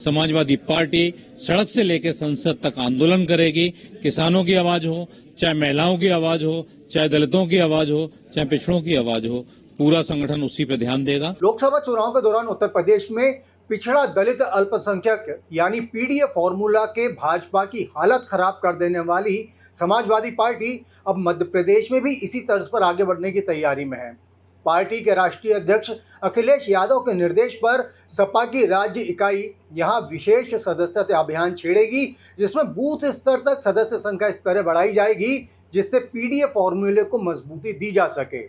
Samajwadi party सड़क से लेकर संसद तक आंदोलन करेगी। किसानों की आवाज हो, चाहे महिलाओं की आवाज हो, चाहे दलितों की आवाज हो, चाहे पिछड़ों की आवाज हो, पूरा संगठन उसी पर ध्यान देगा। लोकसभा चुनाव के दौरान उत्तर प्रदेश में पिछड़ा दलित अल्पसंख्यक यानी पीडीए फॉर्मूला के भाजपा की हालत खराब कर देने वाली समाजवादी पार्टी अब मध्य प्रदेश में भी इसी तर्ज पर आगे बढ़ने की तैयारी में है। पार्टी के राष्ट्रीय अध्यक्ष अखिलेश यादव के निर्देश पर सपा की राज्य इकाई यहां विशेष सदस्यता अभियान छेड़ेगी, जिसमें बूथ स्तर तक सदस्य संख्या इस तरह बढ़ाई जाएगी जिससे पीडीए फॉर्मूले को मजबूती दी जा सके।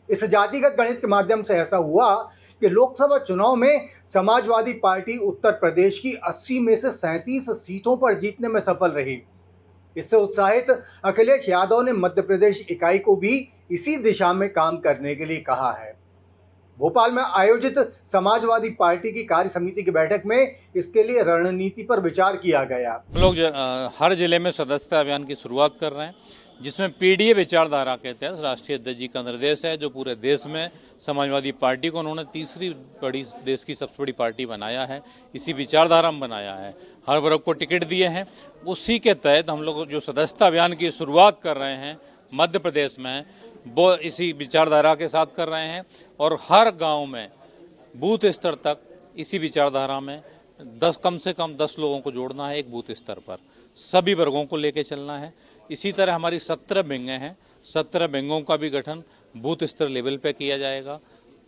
इस जातिगत गणित के माध्यम से ऐसा हुआ कि लोकसभा चुनाव में समाजवादी पार्टी उत्तर प्रदेश की 80 में से 37 सीटों पर जीतने में सफल रही। इससे उत्साहित अखिलेश यादव ने मध्य प्रदेश इकाई को भी इसी दिशा में काम करने के लिए कहा है। भोपाल में आयोजित समाजवादी पार्टी की कार्य समिति की बैठक में इसके लिए रणनीति पर विचार किया गया। हम लोग हर जिले में सदस्यता अभियान की शुरुआत कर रहे हैं, जिसमें पीडीए विचारधारा के तहत राष्ट्रीय अध्यक्ष जी का निर्देश है, जो पूरे देश में समाजवादी पार्टी को उन्होंने तीसरी बड़ी देश की सबसे बड़ी पार्टी बनाया है, इसी विचारधारा में बनाया है। हर वर्ग को टिकट दिए हैं। उसी के तहत हम लोग जो सदस्यता अभियान की शुरुआत कर रहे हैं मध्य प्रदेश में, वो इसी विचारधारा के साथ कर रहे हैं और हर गांव में बूथ स्तर तक इसी विचारधारा में कम से कम 10 लोगों को जोड़ना है। एक बूथ स्तर पर सभी वर्गों को लेकर चलना है। इसी तरह हमारी 17 विंगें हैं, 17 विंगों का भी गठन बूथ स्तर लेवल पे किया जाएगा।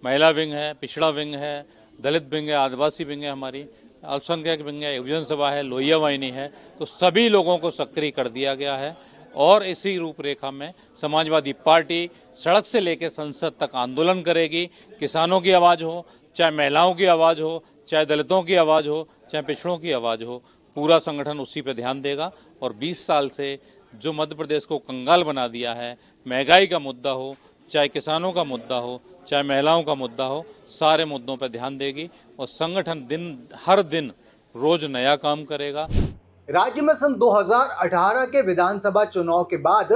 महिला विंग है, पिछड़ा विंग है, दलित विंग है, आदिवासी विंग है, हमारी अल्पसंख्यक विंग है, युवजन सभा है, लोहिया वाहिनी है। तो सभी लोगों को सक्रिय कर दिया गया है और इसी रूपरेखा में समाजवादी पार्टी सड़क से लेकर संसद तक आंदोलन करेगी। किसानों की आवाज़ हो, चाहे महिलाओं की आवाज़ हो, चाहे दलितों की आवाज़ हो, चाहे पिछड़ों की आवाज़ हो, पूरा संगठन उसी पर ध्यान देगा। और 20 साल से जो मध्य प्रदेश को कंगाल बना दिया है, महंगाई का मुद्दा हो, चाहे किसानों का मुद्दा हो, चाहे महिलाओं का मुद्दा हो, सारे मुद्दों पर ध्यान देगी और संगठन हर दिन रोज नया काम करेगा। राज्य में सन 2018 के विधानसभा चुनाव के बाद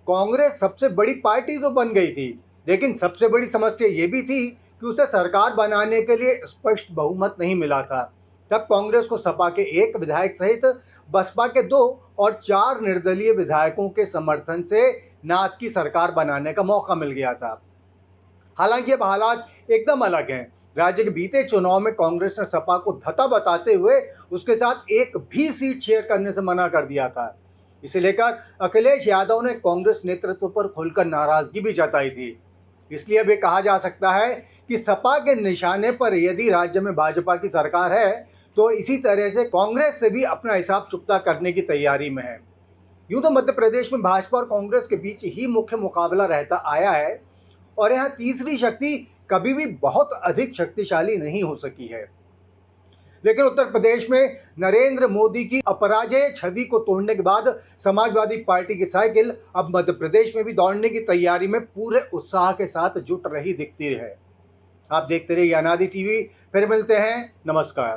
कांग्रेस सबसे बड़ी पार्टी तो बन गई थी, लेकिन सबसे बड़ी समस्या ये भी थी कि उसे सरकार बनाने के लिए स्पष्ट बहुमत नहीं मिला था। तब कांग्रेस को सपा के 1 विधायक सहित बसपा के 2 और 4 निर्दलीय विधायकों के समर्थन से नाथ की सरकार बनाने का मौका मिल गया था। हालांकि अब हालात एकदम अलग हैं। राज्य के बीते चुनाव में कांग्रेस ने सपा को धता बताते हुए उसके साथ एक भी सीट शेयर करने से मना कर दिया था। इसे लेकर अखिलेश यादव ने कांग्रेस नेतृत्व पर खुलकर नाराजगी भी जताई थी। इसलिए अब ये कहा जा सकता है कि सपा के निशाने पर यदि राज्य में भाजपा की सरकार है तो इसी तरह से कांग्रेस से भी अपना हिसाब चुकता करने की तैयारी में है। यूं तो मध्य प्रदेश में भाजपा और कांग्रेस के बीच ही मुख्य मुकाबला रहता आया है और यहाँ तीसरी शक्ति कभी भी बहुत अधिक शक्तिशाली नहीं हो सकी है। लेकिन उत्तर प्रदेश में नरेंद्र मोदी की अपराजेय छवि को तोड़ने के बाद समाजवादी पार्टी की साइकिल अब मध्य प्रदेश में भी दौड़ने की तैयारी में पूरे उत्साह के साथ जुट रही दिखती है। आप देखते रहिए अनादि टीवी। फिर मिलते हैं। नमस्कार।